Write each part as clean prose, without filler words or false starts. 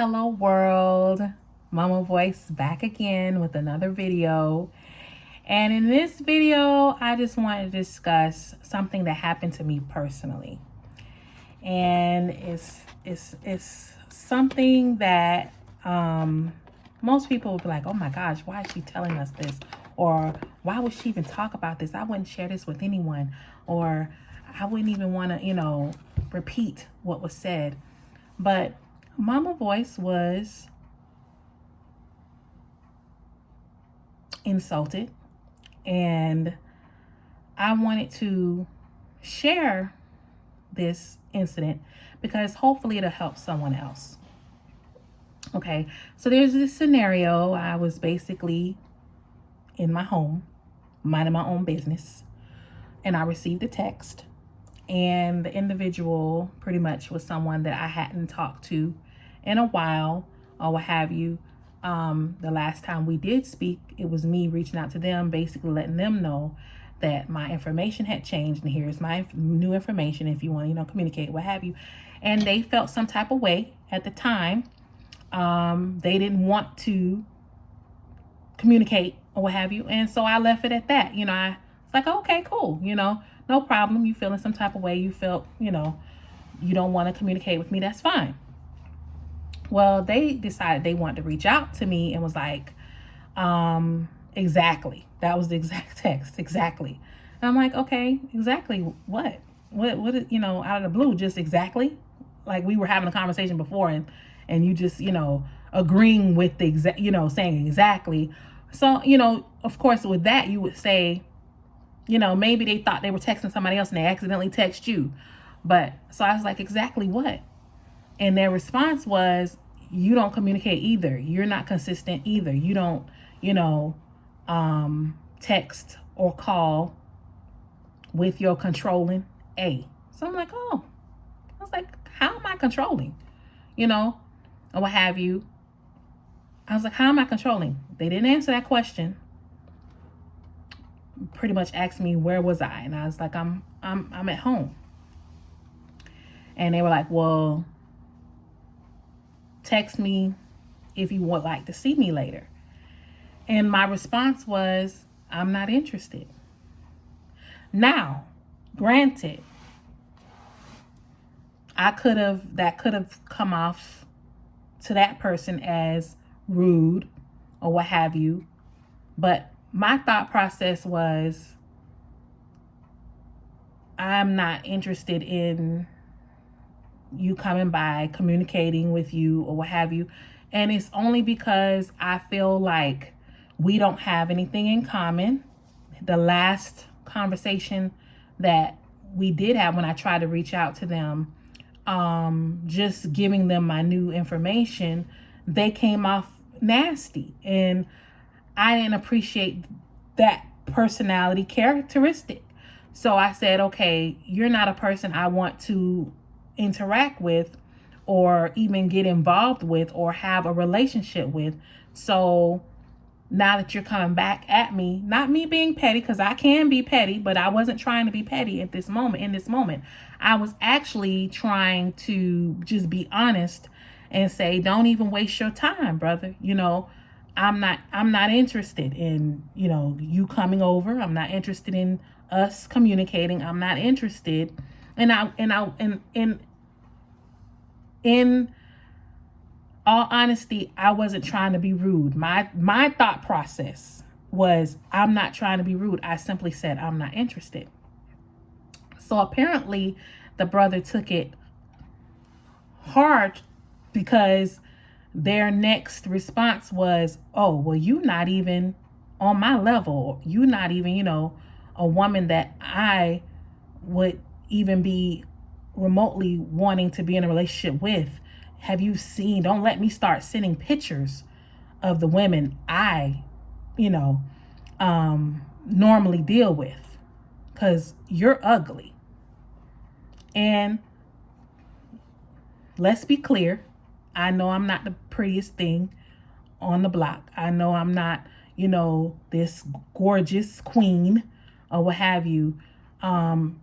Hello world, Mama Voice back again with another video. And in this video, I just want to discuss something that happened to me personally. And it's something that most people would be like, oh my gosh, why is she telling us this? Or why would she even talk about this? I wouldn't share this with anyone. Or I wouldn't even want to, repeat what was said. But Mama Voice was insulted, and I wanted to share this incident because hopefully it'll help someone else. Okay, so there's this scenario. I was basically in my home, minding my own business, and I received a text. And the individual pretty much was someone that I hadn't talked to in a while or what have you. The last time we did speak, it was me reaching out to them, basically letting them know that my information had changed and here's my new information if you want to, communicate, what have you. And they felt some type of way at the time. They didn't want to communicate or what have you. And so I left it at that. I was like, okay, cool. No problem. You feeling some type of way. You felt, you don't want to communicate with me. That's fine. Well, they decided they wanted to reach out to me and was like, exactly. That was the exact text. Exactly. And I'm like, okay, exactly what? What, out of the blue, just exactly? Like we were having a conversation before and you just, agreeing with the exact, saying exactly. So, of course, with that, you would say, maybe they thought they were texting somebody else and they accidentally text you. But so I was like, exactly what? And their response was, you don't communicate either. You're not consistent either. You don't, text or call with your controlling A. So I'm like, oh, I was like, how am I controlling? Or what have you. I was like, how am I controlling? They didn't answer that question. Pretty much asked me where was I, and I was like, I'm at home. And they were like, well, text me if you would like to see me later. And my response was, I'm not interested. Now, granted, that could have come off to that person as rude or what have you. But my thought process was, I'm not interested in you coming by, communicating with you or what have you. And it's only because I feel like we don't have anything in common. The last conversation that we did have when I tried to reach out to them, just giving them my new information, they came off nasty. And I didn't appreciate that personality characteristic. So I said, okay, you're not a person I want to interact with or even get involved with or have a relationship with. So now that you're coming back at me, not me being petty, because I can be petty, but I wasn't trying to be petty at this moment. In this moment, I was actually trying to just be honest and say, don't even waste your time, brother. I'm not interested in, you coming over. I'm not interested in us communicating. I'm not interested. In all honesty, I wasn't trying to be rude. My thought process was, I'm not trying to be rude. I simply said, I'm not interested. So apparently the brother took it hard because their next response was, oh, well, you not even on my level. You not even, a woman that I would even be remotely wanting to be in a relationship with. Have you seen? Don't let me start sending pictures of the women I, normally deal with, because you're ugly. And let's be clear. I know I'm not the prettiest thing on the block. I know I'm not, this gorgeous queen or what have you. I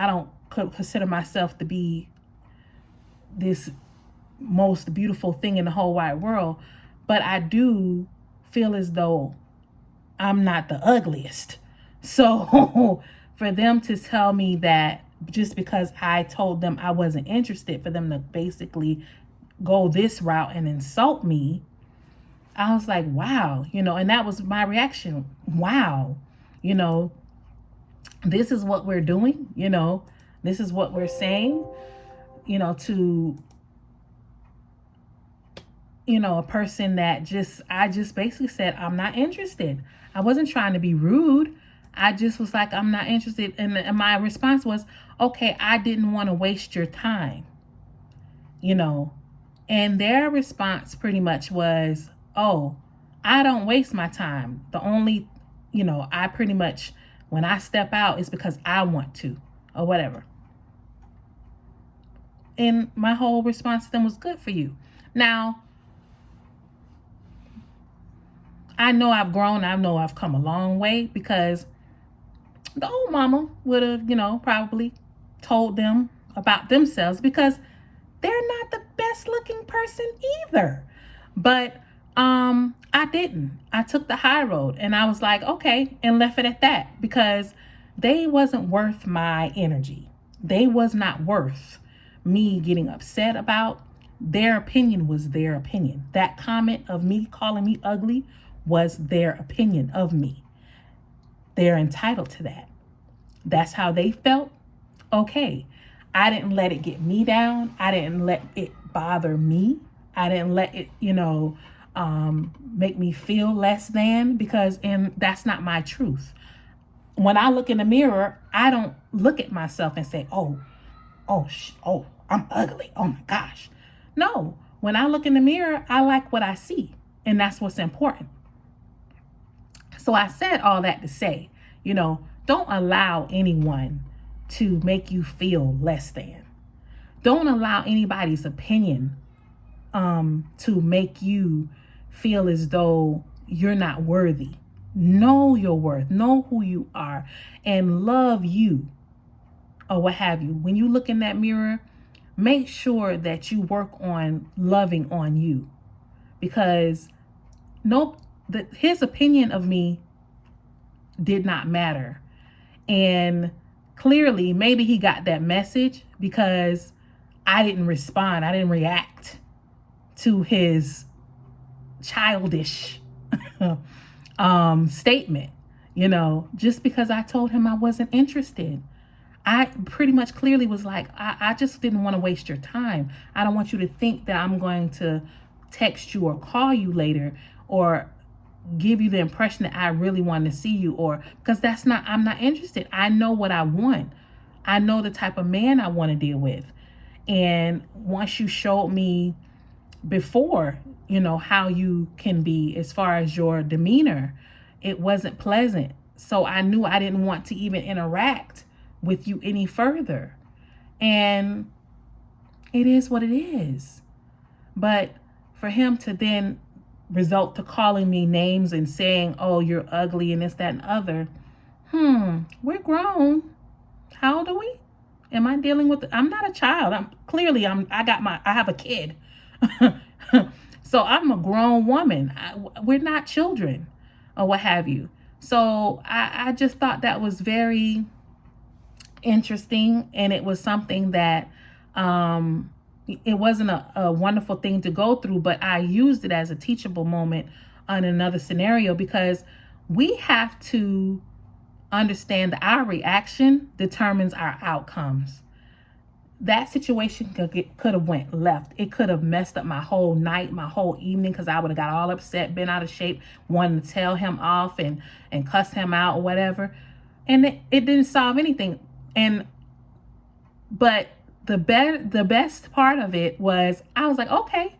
don't consider myself to be this most beautiful thing in the whole wide world, but I do feel as though I'm not the ugliest. So for them to tell me that just because I told them I wasn't interested, for them to basically go this route and insult me, I was like, wow, and that was my reaction. Wow, you know, this is what we're doing, this is what we're saying, to, a person that I just basically said, I'm not interested. I wasn't trying to be rude. I just was like, I'm not interested. And my response was, okay, I didn't want to waste your time, And their response pretty much was, oh, I don't waste my time. The only, I pretty much, when I step out, it's because I want to, or whatever. And my whole response to them was, good for you. Now, I know I've grown. I know I've come a long way, because the old mama would have, probably told them about themselves, because they're not the best looking person either. But I didn't. I took the high road, and I was like, okay, and left it at that, because they wasn't worth my energy. They was not worth me getting upset about. Their opinion was their opinion. That comment of me calling me ugly was their opinion of me. They're entitled to that. That's how they felt. Okay. I didn't let it get me down. I didn't let it bother me. I didn't let it, make me feel less than, because that's not my truth. When I look in the mirror, I don't look at myself and say, oh, I'm ugly. Oh my gosh. No, when I look in the mirror, I like what I see, and that's what's important. So I said all that to say, don't allow anyone to make you feel less than. Don't allow anybody's opinion to make you feel as though you're not worthy. Know your worth, know who you are, and love you, or what have you. When you look in that mirror, make sure that you work on loving on you, because his opinion of me did not matter. And clearly, maybe he got that message because I didn't respond. I didn't react to his childish statement, just because I told him I wasn't interested. I pretty much clearly was like, I just didn't want to waste your time. I don't want you to think that I'm going to text you or call you later, or give you the impression that I really want to see you, or because I'm not interested. I know what I want. I know the type of man I want to deal with. And once you showed me before, how you can be as far as your demeanor, it wasn't pleasant. So I knew I didn't want to even interact with you any further. And it is what it is. But for him to then result to calling me names and saying, oh, you're ugly and this, that, and other. We're grown. How old are we? Am I dealing with, I'm not a child. I have a kid. So I'm a grown woman. We're not children, or what have you. So I just thought that was very interesting. And it was something that, it wasn't a wonderful thing to go through, but I used it as a teachable moment on another scenario, because we have to understand that our reaction determines our outcomes. That situation could have went left. It could have messed up my whole night, my whole evening, because I would have got all upset, been out of shape, wanting to tell him off and cuss him out or whatever. And it didn't solve anything. But the best part of it was, I was like, okay.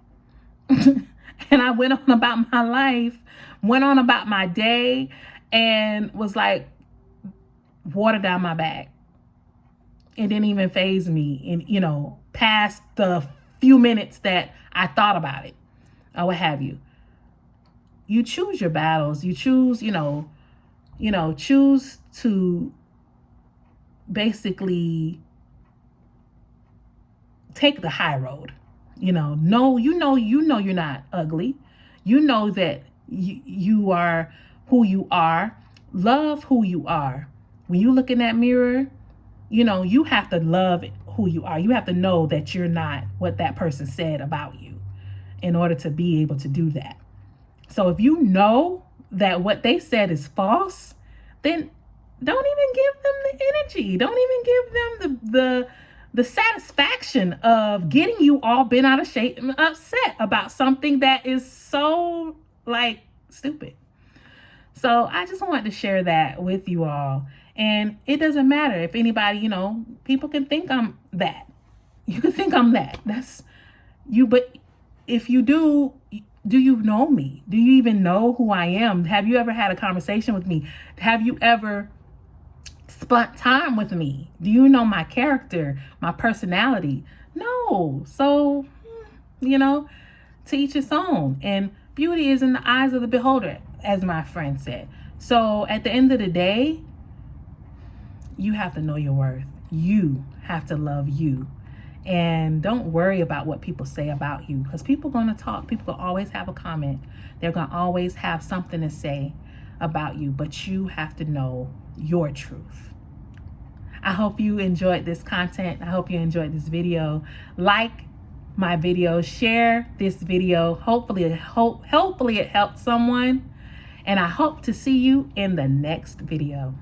And I went on about my life, went on about my day, and was like, water down my back. It didn't even faze me, and past the few minutes that I thought about it, or what have you. You choose your battles. You choose, choose to basically take the high road. No, you're not ugly. You know that you are who you are. Love who you are. When you look in that mirror, you have to love who you are. You have to know that you're not what that person said about you in order to be able to do that. So if you know that what they said is false, then don't even give them the energy. Don't even give them the satisfaction of getting you all bent out of shape and upset about something that is so like stupid. So I just wanted to share that with you all. And it doesn't matter if anybody, people can think I'm that. You can think I'm that. That's you. But if you do you know me? Do you even know who I am? Have you ever had a conversation with me? Have you ever spent time with me? Do you know my character, my personality? No. So, to each his own. And beauty is in the eyes of the beholder, as my friend said. So at the end of the day, you have to know your worth. You have to love you. And don't worry about what people say about you, because people are going to talk. People will always have a comment. They're going to always have something to say about you, but you have to know your truth. I hope you enjoyed this content. I hope you enjoyed this video. Like my video, share this video. Hopefully it helped someone. And I hope to see you in the next video.